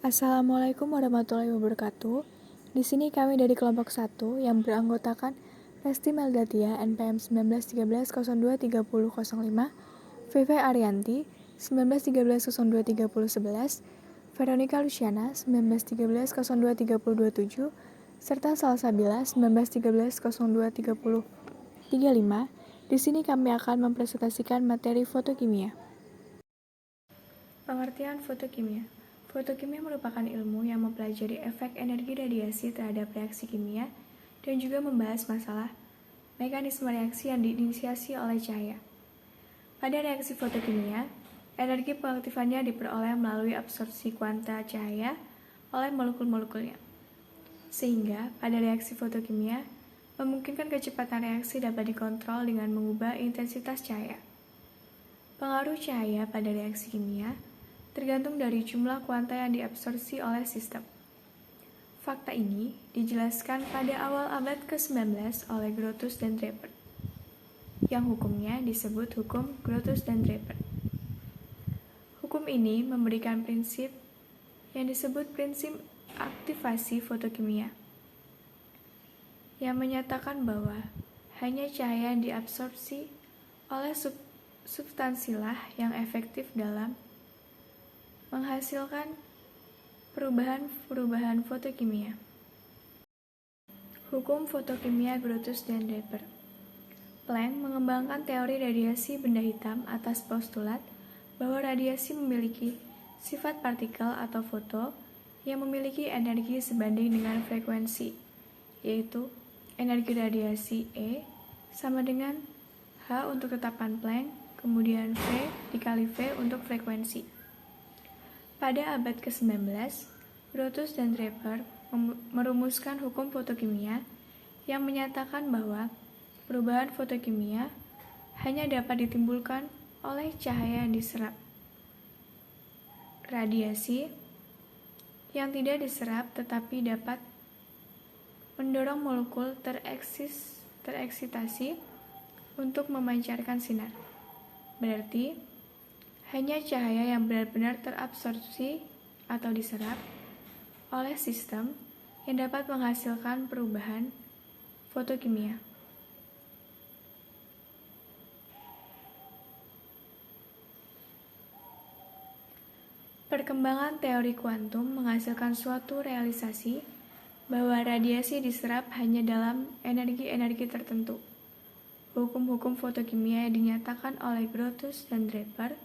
Assalamualaikum warahmatullahi wabarakatuh. Di sini kami dari kelompok 1 yang beranggotakan Resti Meldatia NPM 1913023005, VV Arianti 1913023011, Veronica Luciana 1913023027, serta Salsabila 1913023035. Di sini kami akan mempresentasikan materi fotokimia. Pengertian fotokimia. Fotokimia merupakan ilmu yang mempelajari efek energi radiasi terhadap reaksi kimia dan juga membahas masalah mekanisme reaksi yang diinisiasi oleh cahaya. Pada reaksi fotokimia, energi pengaktifannya diperoleh melalui absorpsi kuanta cahaya oleh molekul-molekulnya. Sehingga pada reaksi fotokimia, memungkinkan kecepatan reaksi dapat dikontrol dengan mengubah intensitas cahaya. Pengaruh cahaya pada reaksi kimia tergantung dari jumlah kuanta yang diabsorpsi oleh sistem. Fakta ini dijelaskan pada awal abad ke-19 oleh Grotius dan Draper, yang hukumnya disebut hukum Grotius dan Draper. Hukum ini memberikan prinsip yang disebut prinsip aktivasi fotokimia, yang menyatakan bahwa hanya cahaya yang diabsorpsi oleh substansilah yang efektif dalam menghasilkan perubahan fotokimia. Hukum fotokimia Grotius dan Draper. Planck mengembangkan teori radiasi benda hitam atas postulat bahwa radiasi memiliki sifat partikel atau foto yang memiliki energi sebanding dengan frekuensi, yaitu energi radiasi E sama dengan H untuk tetapan Planck, kemudian V dikali V untuk frekuensi. Pada abad ke-19, Grotius dan Draper merumuskan hukum fotokimia yang menyatakan bahwa perubahan fotokimia hanya dapat ditimbulkan oleh cahaya yang diserap. Radiasi yang tidak diserap tetapi dapat mendorong molekul tereksitasi untuk memancarkan sinar. Berarti, hanya cahaya yang benar-benar terabsorpsi atau diserap oleh sistem yang dapat menghasilkan perubahan fotokimia. Perkembangan teori kuantum menghasilkan suatu realisasi bahwa radiasi diserap hanya dalam energi-energi tertentu. Hukum-hukum fotokimia yang dinyatakan oleh Grotius dan Draper,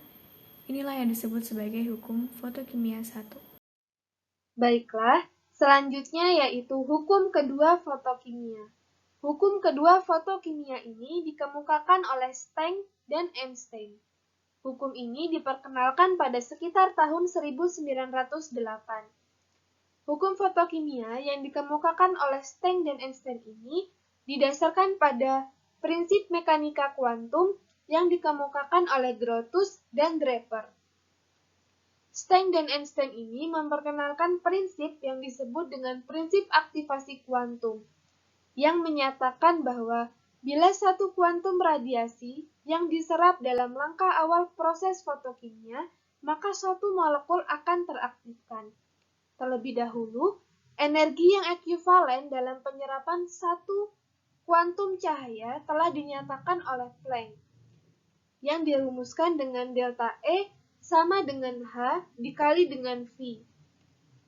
inilah yang disebut sebagai hukum fotokimia 1. Baiklah, selanjutnya yaitu hukum kedua fotokimia. Hukum kedua fotokimia ini dikemukakan oleh Steng dan Einstein. Hukum ini diperkenalkan pada sekitar tahun 1908. Hukum fotokimia yang dikemukakan oleh Steng dan Einstein ini didasarkan pada prinsip mekanika kuantum yang dikemukakan oleh Grotius dan Draper. Steng dan Einstein ini memperkenalkan prinsip yang disebut dengan prinsip aktivasi kuantum, yang menyatakan bahwa bila satu kuantum radiasi yang diserap dalam langkah awal proses fotokimia, maka suatu molekul akan teraktifkan. Terlebih dahulu, energi yang ekuivalen dalam penyerapan satu kuantum cahaya telah dinyatakan oleh Planck, yang dirumuskan dengan delta E sama dengan H dikali dengan V.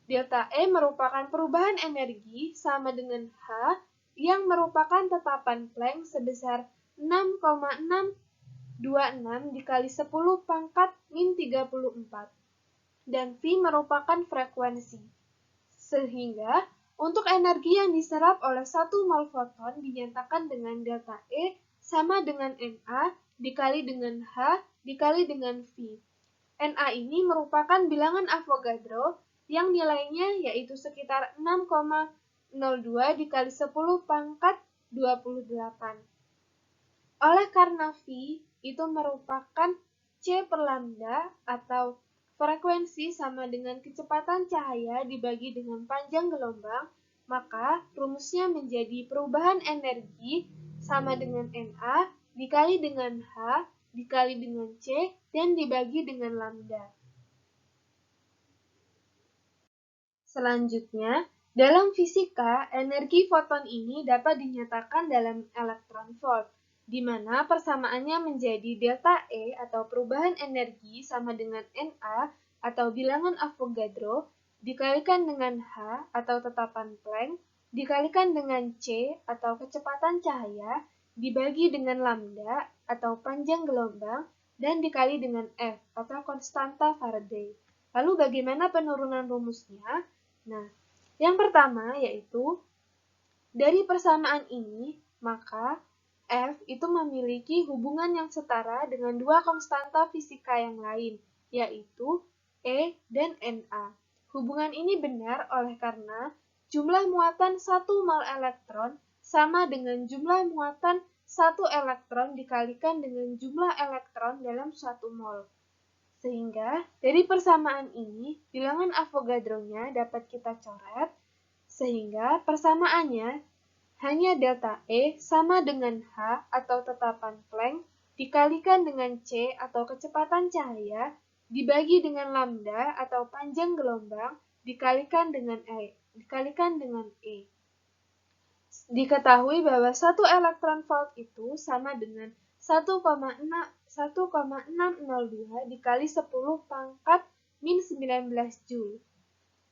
Delta E merupakan perubahan energi sama dengan H yang merupakan tetapan Planck sebesar 6,626 dikali 10 pangkat min 34. Dan V merupakan frekuensi. Sehingga untuk energi yang diserap oleh satu mol foton dinyatakan dengan delta E sama dengan Na dikali dengan H dikali dengan V. Na ini merupakan bilangan Avogadro yang nilainya yaitu sekitar 6,02 dikali 10 pangkat 28. Oleh karena V itu merupakan C per lambda atau frekuensi sama dengan kecepatan cahaya dibagi dengan panjang gelombang, maka rumusnya menjadi perubahan energi sama dengan Na dikali dengan H dikali dengan C dan dibagi dengan lambda. Selanjutnya, dalam fisika, energi foton ini dapat dinyatakan dalam elektron volt, di mana persamaannya menjadi delta E atau perubahan energi sama dengan Na atau bilangan Avogadro dikalikan dengan H atau tetapan Planck dikalikan dengan C atau kecepatan cahaya dibagi dengan lambda atau panjang gelombang dan dikali dengan F atau konstanta Faraday. Lalu bagaimana penurunan rumusnya? Nah, yang pertama yaitu dari persamaan ini, maka F itu memiliki hubungan yang setara dengan dua konstanta fisika yang lain, yaitu E dan Na. Hubungan ini benar oleh karena jumlah muatan 1 mol elektron sama dengan jumlah muatan 1 elektron dikalikan dengan jumlah elektron dalam 1 mol. Sehingga dari persamaan ini, bilangan Avogadro-nya dapat kita coret, sehingga persamaannya hanya delta E sama dengan H atau tetapan Planck dikalikan dengan C atau kecepatan cahaya dibagi dengan lambda atau panjang gelombang dikalikan dengan E. Diketahui bahwa 1 elektron volt itu sama dengan 1,602 dikali 10 pangkat min 19 Joule.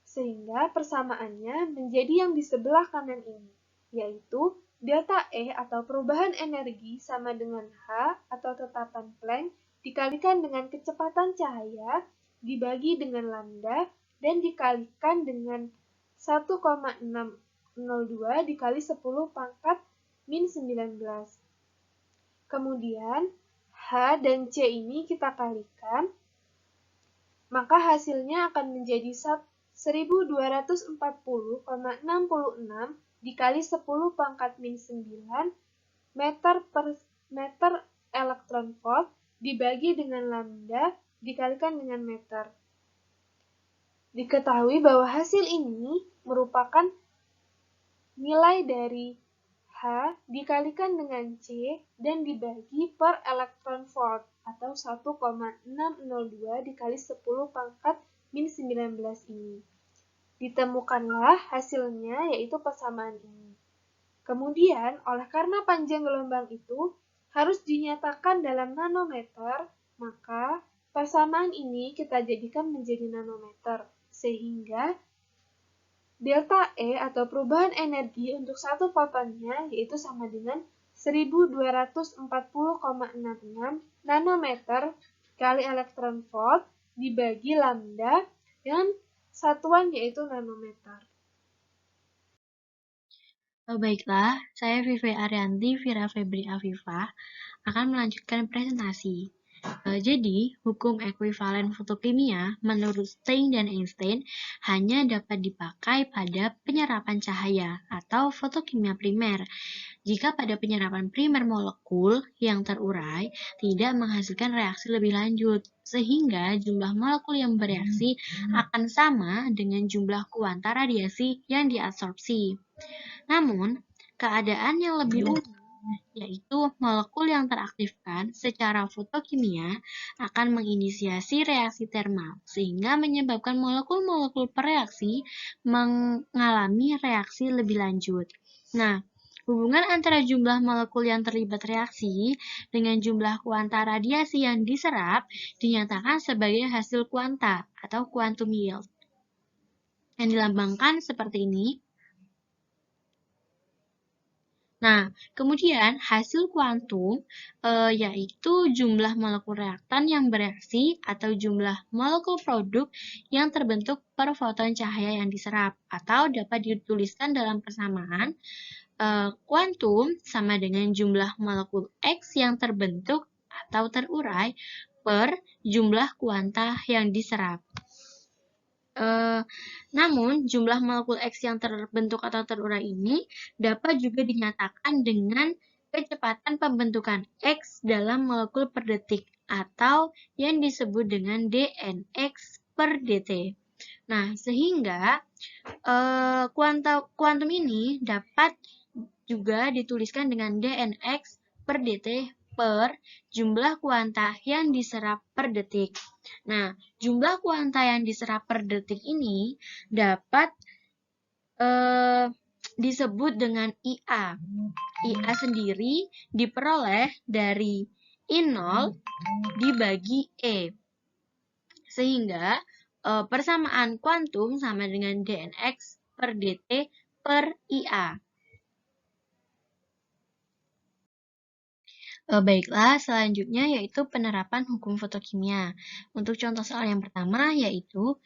Sehingga persamaannya menjadi yang di sebelah kanan ini, yaitu delta E atau perubahan energi sama dengan H atau tetapan Planck dikalikan dengan kecepatan cahaya dibagi dengan lambda dan dikalikan dengan 1,602 dikali 10 pangkat min 19. Kemudian H dan C ini kita kalikan, maka hasilnya akan menjadi 1240,66 dikali 10 pangkat min 9 meter per meter elektron volt dibagi dengan lambda dikalikan dengan meter. Diketahui bahwa hasil ini merupakan nilai dari H dikalikan dengan C dan dibagi per elektron volt atau 1,602 dikali 10 pangkat min 19 ini. Ditemukanlah hasilnya yaitu persamaan ini. Kemudian, oleh karena panjang gelombang itu harus dinyatakan dalam nanometer, maka persamaan ini kita jadikan menjadi nanometer, sehingga delta E atau perubahan energi untuk satu fotonnya yaitu sama dengan 1240,66 nanometer kali elektron volt dibagi lambda dengan satuan yaitu nanometer. Baiklah, saya Vivi Arianti Vira Febri Afifah akan melanjutkan presentasi. Jadi, hukum ekuivalen fotokimia menurut Stein dan Einstein hanya dapat dipakai pada penyerapan cahaya atau fotokimia primer. Jika pada penyerapan primer molekul yang terurai tidak menghasilkan reaksi lebih lanjut, sehingga jumlah molekul yang bereaksi akan sama dengan jumlah kuanta radiasi yang diabsorpsi. Namun, keadaan yang lebih umum yaitu molekul yang teraktifkan secara fotokimia akan menginisiasi reaksi termal, sehingga menyebabkan molekul-molekul pereaksi mengalami reaksi lebih lanjut. Nah, hubungan antara jumlah molekul yang terlibat reaksi dengan jumlah kuanta radiasi yang diserap dinyatakan sebagai hasil kuanta atau quantum yield, yang dilambangkan seperti ini. Nah, kemudian hasil kuantum yaitu jumlah molekul reaktan yang bereaksi atau jumlah molekul produk yang terbentuk per foton cahaya yang diserap, atau dapat dituliskan dalam persamaan kuantum sama dengan jumlah molekul X yang terbentuk atau terurai per jumlah kuanta yang diserap. Namun, jumlah molekul X yang terbentuk atau terurai ini dapat juga dinyatakan dengan kecepatan pembentukan X dalam molekul per detik atau yang disebut dengan dnx per dt. Nah, sehingga kuantum ini dapat juga dituliskan dengan dnx per dt per jumlah kuanta yang diserap per detik. Nah, jumlah kuanta yang diserap per detik ini dapat disebut dengan IA. IA sendiri diperoleh dari I0 dibagi E. Sehingga persamaan kuantum sama dengan dnx per dt per IA. Baiklah, selanjutnya yaitu penerapan hukum fotokimia. Untuk contoh soal yang pertama yaitu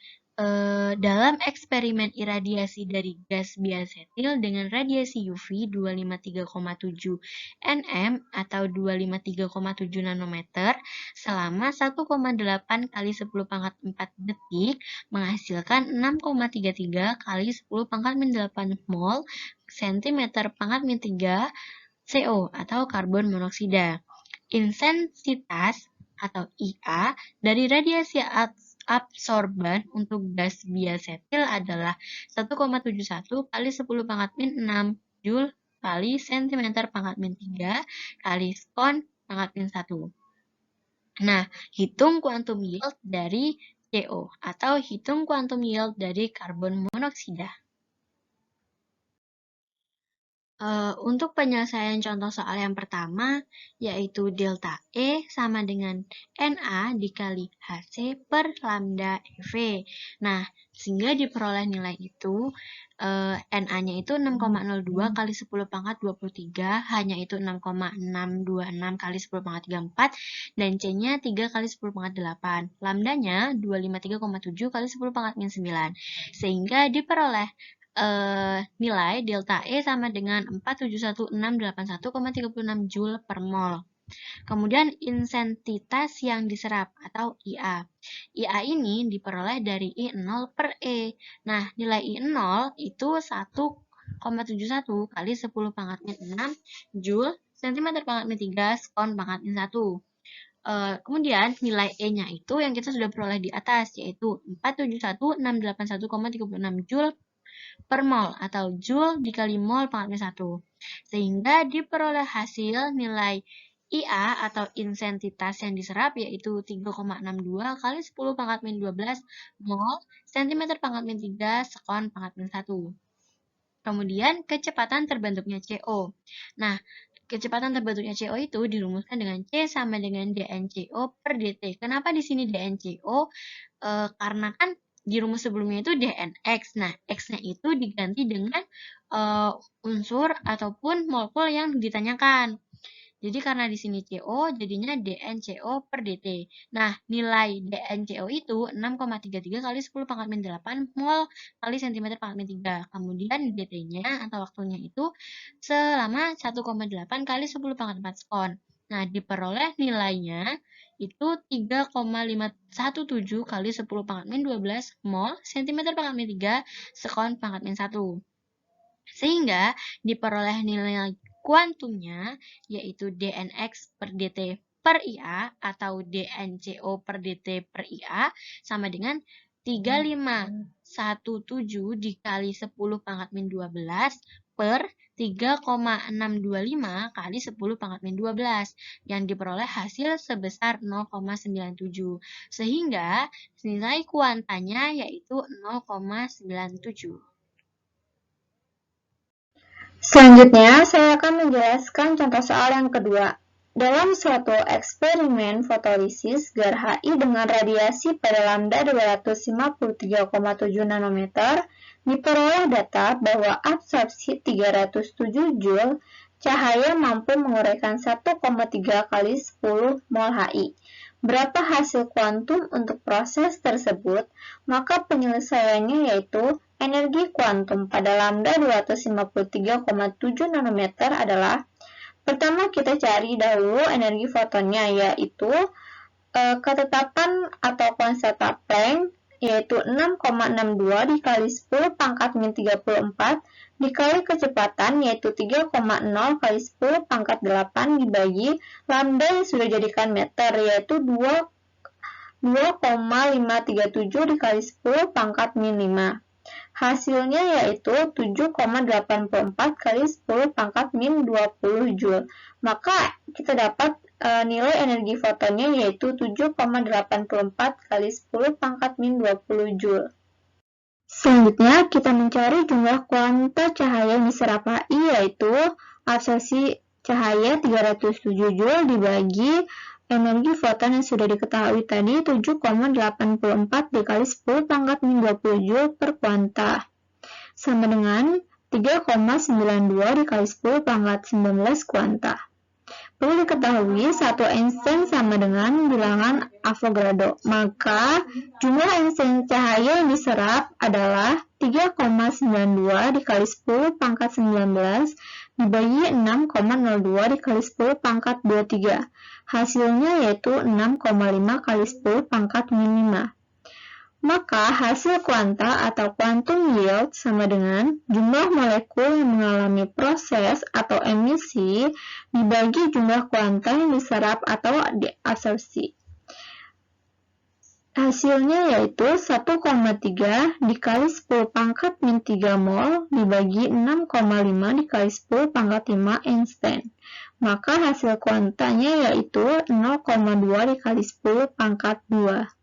dalam eksperimen iradiasi dari gas biasetil dengan radiasi UV 253,7 nm atau 253,7 nanometer selama 1,8 kali 10 pangkat 4 detik menghasilkan 6,33 kali 10 pangkat min 8 mol cm pangkat min 3 CO atau karbon monoksida. Intensitas atau IA dari radiasi absorban untuk gas biasetil adalah 1,71 kali 10 pangkat min 6 Joule kali cm pangkat min 3 kali skon pangkat min 1. Nah, hitung quantum yield dari CO atau hitung quantum yield dari karbon monoksida. Untuk penyelesaian contoh soal yang pertama, yaitu delta E sama dengan NA dikali HC per lambda EV. Nah, sehingga diperoleh nilai itu, NA-nya itu 6,02 kali 10 pangkat 23, hanya itu 6,626 kali 10 pangkat 34, dan C-nya 3 kali 10 pangkat 8. Lambdanya 253,7 kali 10 pangkat min 9. Sehingga diperoleh nilai delta E sama dengan 471.681,36 Joule per mol. Kemudian intensitas yang diserap atau IA. IA ini diperoleh dari I0 per E. Nah, nilai I0 itu 1,71 kali 10 pangkat min 6 Joule cm pangkat min 3 skon pangkat min 1. Kemudian nilai E-nya itu yang kita sudah peroleh di atas, yaitu 471.681,36 Joule per mol atau Joule dikali mol pangkat min 1. Sehingga diperoleh hasil nilai IA atau intensitas yang diserap yaitu 3,62 kali 10 pangkat min 12 mol cm pangkat min 3 skon pangkat min 1. Kemudian kecepatan terbentuknya CO. Nah, kecepatan terbentuknya CO itu dirumuskan dengan C sama dengan dnCO per dt. Kenapa di sini dnCO? Karena kan di rumus sebelumnya itu dnx. Nah, x-nya itu diganti dengan unsur ataupun molekul yang ditanyakan. Jadi karena di sini CO, jadinya dnCO per dt. Nah, nilai dnCO itu 6,33 kali 10 pangkat min 8 mol kali cm pangkat min 3. Kemudian dt-nya atau waktunya itu selama 1,8 kali 10 pangkat 4 skon. Nah, diperoleh nilainya itu 3,517 kali 10 pangkat min 12 mol cm pangkat min 3 skon pangkat min 1. Sehingga diperoleh nilai kuantumnya yaitu dnx per dt per IA atau dnCO per dt per IA sama dengan 3517 dikali 10 pangkat min 12 per 3,625 kali 10 pangkat min 12 yang diperoleh hasil sebesar 0,97 sehingga nilai kuantanya yaitu 0,97. Selanjutnya, saya akan menjelaskan contoh soal yang kedua. Dalam suatu eksperimen fotolisis GAR HI dengan radiasi pada lambda 253,7 nanometer, diperoleh data bahwa absorpsi 307 Joule cahaya mampu menguraikan 1,3 kali 10 mol HI. Berapa hasil kuantum untuk proses tersebut? Maka penyelesaiannya yaitu energi kuantum pada lambda 253,7 nanometer adalah, pertama kita cari dahulu energi fotonnya, yaitu ketetapan atau konstanta Planck, yaitu 6,62 dikali 10 pangkat min 34 dikali kecepatan, yaitu 3,0 kali 10 pangkat 8 dibagi lambda yang sudah jadikan meter, yaitu 2,537 dikali 10 pangkat min 5. Hasilnya yaitu 7,84 kali 10 pangkat min 20 Joule. Maka kita dapat nilai energi fotonnya yaitu 7,84 kali 10 pangkat min 20 Joule. Selanjutnya, kita mencari jumlah kuanta cahaya yang diserap HI, yaitu absorpsi cahaya 307 Joule dibagi energi foton yang sudah diketahui tadi 7,84 dikali 10 pangkat min 20 Joule per kuanta, sama dengan 3,92 dikali 10 pangkat 19 kuanta. Perlu diketahui, 1 Einstein sama dengan bilangan Avogadro, maka jumlah Einstein cahaya yang diserap adalah 3,92 dikali 10 pangkat 19 dibagi 6,02 dikali 10 pangkat 23. Hasilnya yaitu 6,5 kali 10 pangkat min 5. Maka hasil kuanta atau quantum yield sama dengan jumlah molekul yang mengalami proses atau emisi dibagi jumlah kuanta yang diserap atau diabsorpsi. Hasilnya yaitu 1,3 dikali 10 pangkat min 3 mol dibagi 6,5 dikali 10 pangkat 5 Einstein. Maka hasil kuantanya yaitu 0,2 dikali 10 pangkat 2.